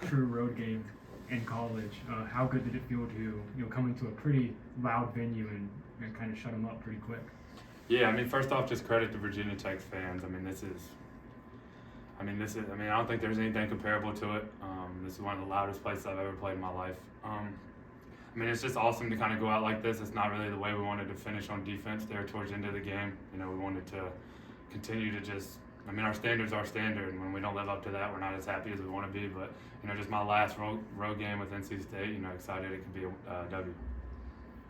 true road game in college. How good did it feel to come into a pretty loud venue and kind of shut them up pretty quick? Yeah, I mean, first off, just credit to Virginia Tech's fans. I don't think there's anything comparable to it. This is one of the loudest places I've ever played in my life. It's just awesome to kind of go out like this. It's not really the way we wanted to finish on defense there towards the end of the game. We wanted to continue to our standard's our standard, and when we don't live up to that, we're not as happy as we want to be. But, just my last road game with NC State, excited it could be a W.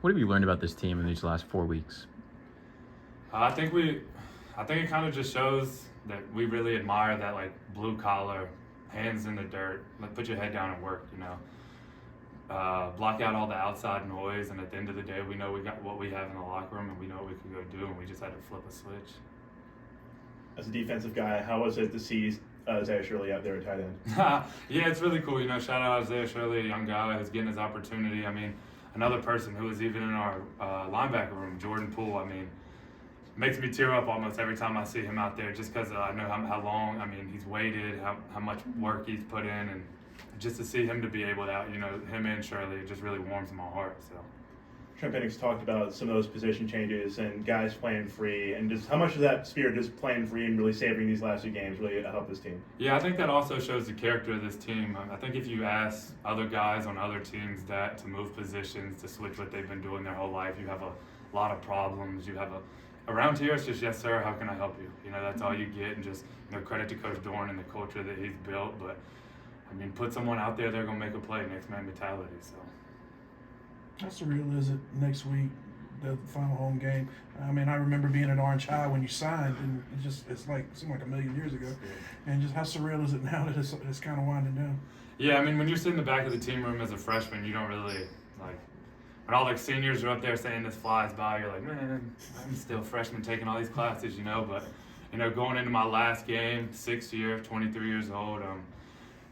What have you learned about this team in these last 4 weeks? I think it kind of just shows that we really admire that, like, blue collar, hands in the dirt, like, put your head down and work, block out all the outside noise, and at the end of the day, we know we got what we have in the locker room, and we know what we can go do, and we just had to flip a switch. As a defensive guy, how was it to see Isaiah Shirley out there at tight end? Yeah, it's really cool. Shout out Isaiah Shirley, a young guy who's getting his opportunity. Another person who was even in our linebacker room, Jordan Poole, makes me tear up almost every time I see him out there, just because I know how long, he's waited, how much work he's put in, and just to see him to be able to, him and Shirley, it just really warms my heart. So. Trent Penix talked about some of those position changes and guys playing free, and just how much of that spirit just playing free and really savoring these last few games really helped this team? Yeah, I think that also shows the character of this team. I think if you ask other guys on other teams to move positions, to switch what they've been doing their whole life, you have a lot of problems. Around here, it's just, yes, sir, how can I help you? That's all you get, and just, credit to Coach Dorn and the culture that he's built. But, put someone out there, they're going to make a play, next man mentality. So. How surreal is it next week, the final home game? I remember being at Orange High when you signed, and it seemed like a million years ago. Yeah. And just how surreal is it now that it's kind of winding down? Yeah, when you're sitting in the back of the team room as a freshman, you don't really, when all seniors are up there saying this flies by, you're like, man, I'm still a freshman taking all these classes, But, going into my last game, 6th year, 23 years old,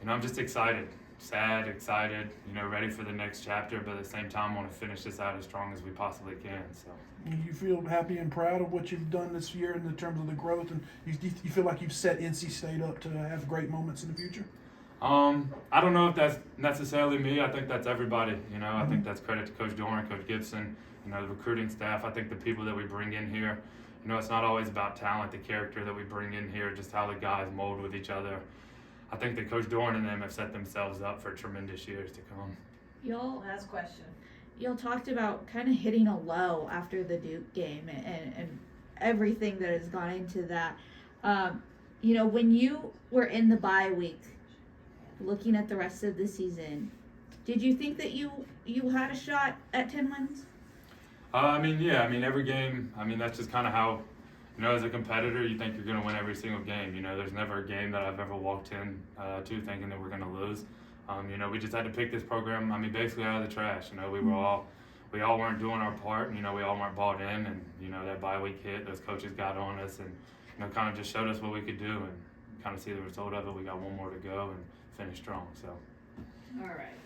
I'm just excited. Sad, excited, ready for the next chapter, but at the same time want to finish this out as strong as we possibly can. So, you feel happy and proud of what you've done this year in terms of the growth, and you feel like you've set NC State up to have great moments in the future? I don't know if that's necessarily me. I think that's everybody. I think that's credit to Coach Dorn, Coach Gibson, the recruiting staff. I think the people that we bring in here. It's not always about talent, the character that we bring in here, just how the guys mold with each other. I think that Coach Dorn and them have set themselves up for tremendous years to come. Last question. Y'all talked about kind of hitting a low after the Duke game and everything that has gone into that. When you were in the bye week, looking at the rest of the season, did you think that you had a shot at 10 wins? Every game, that's just kind of how, as a competitor, you think you're going to win every single game. There's never a game that I've ever walked in to thinking that we're going to lose. We just had to pick this program, basically out of the trash. We all weren't doing our part, we all weren't bought in, and, that bye week hit, those coaches got on us and, kind of just showed us what we could do and kind of see the result of it. We got one more to go and finish strong, so. All right.